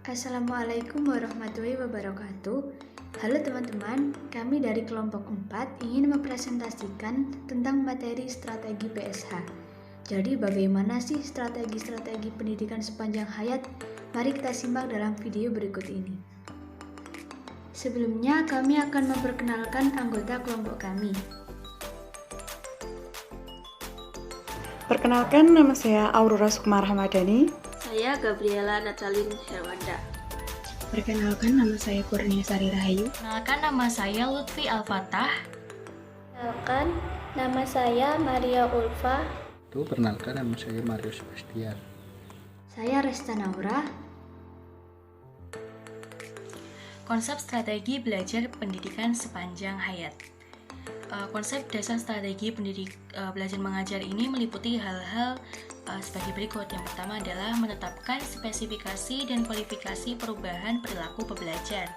Assalamualaikum warahmatullahi wabarakatuh. Halo teman-teman, kami dari kelompok 4 ingin mempresentasikan tentang materi strategi PSH. Jadi bagaimana sih strategi-strategi pendidikan sepanjang hayat? Mari kita simak dalam video berikut ini. Sebelumnya kami akan memperkenalkan anggota kelompok kami. Perkenalkan, nama saya Aurora Sukmara Hamadani. Saya Gabriela Natalin Herwanda. Perkenalkan, nama saya Kurnia Sari Rahayu. Perkenalkan, nama saya Lutfi Al-Fatah. Perkenalkan, nama saya Maria Ulfa. Perkenalkan, nama saya Mario Sebastian. Saya Resta Naura. Konsep strategi belajar pendidikan sepanjang hayat. Konsep dasar strategi belajar mengajar ini meliputi hal-hal sebagai berikut. Yang pertama adalah menetapkan spesifikasi dan kualifikasi perubahan perilaku pembelajar.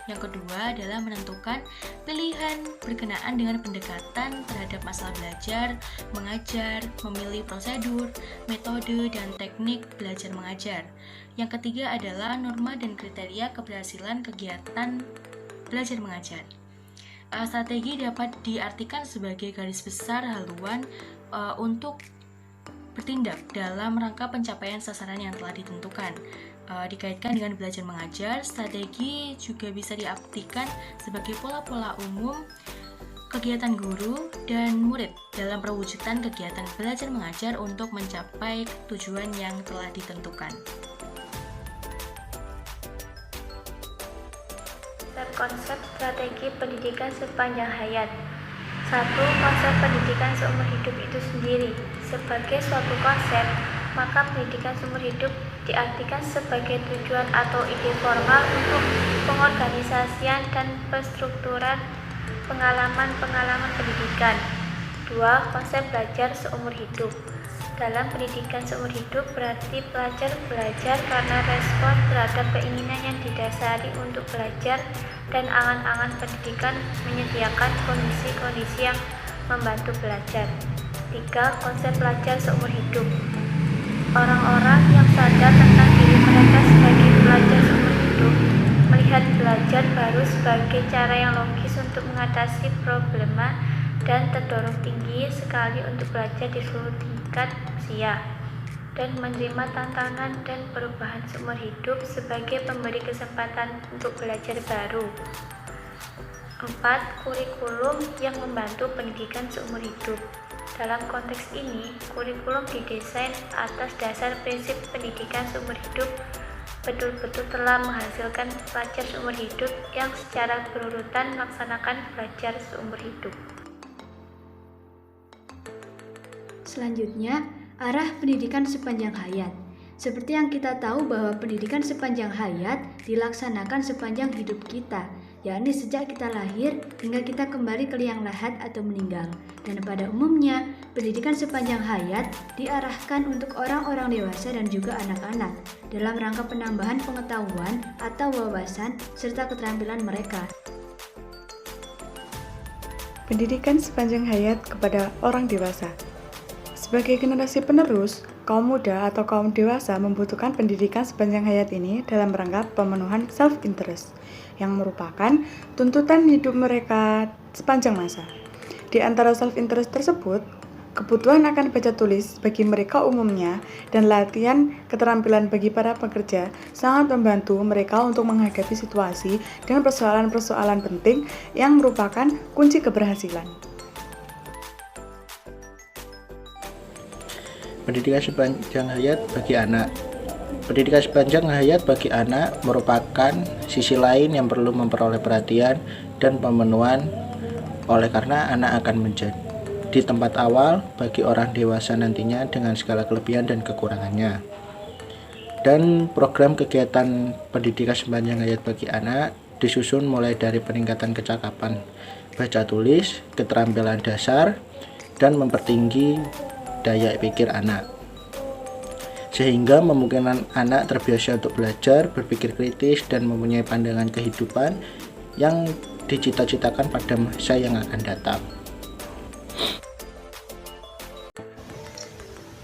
Yang kedua adalah menentukan pilihan berkenaan dengan pendekatan terhadap masalah belajar, mengajar, memilih prosedur, metode, dan teknik belajar mengajar. Yang ketiga adalah norma dan kriteria keberhasilan kegiatan belajar mengajar. Strategi dapat diartikan sebagai garis besar haluan untuk bertindak dalam rangka pencapaian sasaran yang telah ditentukan. Dikaitkan dengan belajar mengajar, strategi juga bisa diartikan sebagai pola-pola umum kegiatan guru dan murid dalam perwujudan kegiatan belajar mengajar untuk mencapai tujuan yang telah ditentukan. Konsep strategi pendidikan sepanjang hayat. 1. Konsep pendidikan seumur hidup itu sendiri. Sebagai suatu konsep, maka pendidikan seumur hidup diartikan sebagai tujuan atau ide formal untuk pengorganisasian dan penstrukturan pengalaman-pengalaman pendidikan. 2. Konsep belajar seumur hidup. Dalam pendidikan seumur hidup berarti pelajar belajar karena respon terhadap keinginan yang didasari untuk belajar dan angan-angan pendidikan menyediakan kondisi-kondisi yang membantu belajar. 3. Konsep belajar seumur hidup. Orang-orang yang sadar tentang diri mereka sebagai pelajar seumur hidup melihat belajar baru sebagai cara yang logis untuk mengatasi problema dan terdorong tinggi sekali untuk belajar di seluruh tingkat usia dan menerima tantangan dan perubahan seumur hidup sebagai pemberi kesempatan untuk belajar baru. 4. Kurikulum yang membantu pendidikan seumur hidup. Dalam konteks ini, kurikulum didesain atas dasar prinsip pendidikan seumur hidup betul-betul telah menghasilkan pelajar seumur hidup yang secara berurutan melaksanakan belajar seumur hidup. Selanjutnya, arah pendidikan sepanjang hayat. Seperti yang kita tahu bahwa pendidikan sepanjang hayat dilaksanakan sepanjang hidup kita, yakni sejak kita lahir hingga kita kembali ke liang lahat atau meninggal. Dan pada umumnya, pendidikan sepanjang hayat diarahkan untuk orang-orang dewasa dan juga anak-anak dalam rangka penambahan pengetahuan atau wawasan serta keterampilan mereka. Pendidikan sepanjang hayat kepada orang dewasa. Sebagai generasi penerus, kaum muda atau kaum dewasa membutuhkan pendidikan sepanjang hayat ini dalam rangka pemenuhan self-interest, yang merupakan tuntutan hidup mereka sepanjang masa. Di antara self-interest tersebut, kebutuhan akan baca tulis bagi mereka umumnya dan latihan keterampilan bagi para pekerja sangat membantu mereka untuk menghadapi situasi dan persoalan-persoalan penting yang merupakan kunci keberhasilan. Pendidikan sepanjang hayat bagi anak. Pendidikan sepanjang hayat bagi anak merupakan sisi lain yang perlu memperoleh perhatian dan pemenuhan oleh karena anak akan menjadi tempat awal bagi orang dewasa nantinya dengan segala kelebihan dan kekurangannya. Dan program kegiatan pendidikan sepanjang hayat bagi anak disusun mulai dari peningkatan kecakapan baca tulis, keterampilan dasar, dan mempertinggi daya pikir anak, sehingga memungkinkan anak terbiasa untuk belajar, berpikir kritis, dan mempunyai pandangan kehidupan yang dicita-citakan pada masa yang akan datang.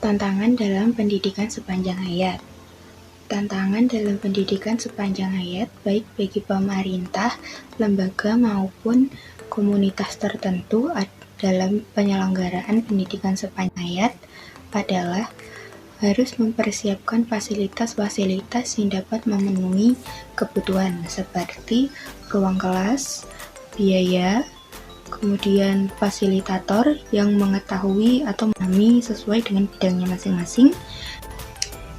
Tantangan dalam pendidikan sepanjang hayat. Tantangan dalam pendidikan sepanjang hayat, baik bagi pemerintah, lembaga maupun komunitas tertentu dalam penyelenggaraan pendidikan sepanjang hayat adalah harus mempersiapkan fasilitas-fasilitas yang dapat memenuhi kebutuhan seperti ruang kelas, biaya, kemudian fasilitator yang mengetahui atau memahami sesuai dengan bidangnya masing-masing.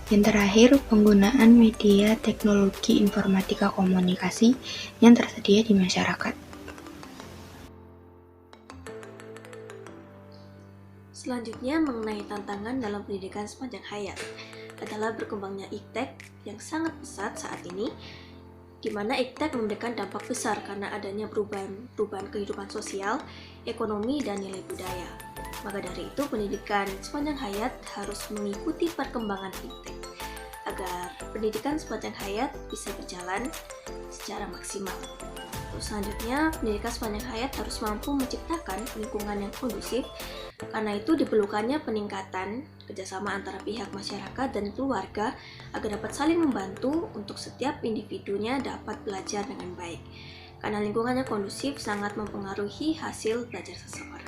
Yang terakhir, penggunaan media teknologi informatika komunikasi yang tersedia di masyarakat. Selanjutnya mengenai tantangan dalam pendidikan sepanjang hayat adalah berkembangnya iptek yang sangat pesat saat ini, di mana iptek memberikan dampak besar karena adanya perubahan kehidupan sosial, ekonomi, dan nilai budaya. Maka dari itu, pendidikan sepanjang hayat harus mengikuti perkembangan iptek agar pendidikan sepanjang hayat bisa berjalan secara maksimal. Terus selanjutnya, pendidikan sepanjang hayat harus mampu menciptakan lingkungan yang kondusif. Karena itu diperlukannya peningkatan kerjasama antara pihak masyarakat dan keluarga agar dapat saling membantu untuk setiap individunya dapat belajar dengan baik. Karena lingkungannya kondusif sangat mempengaruhi hasil belajar seseorang.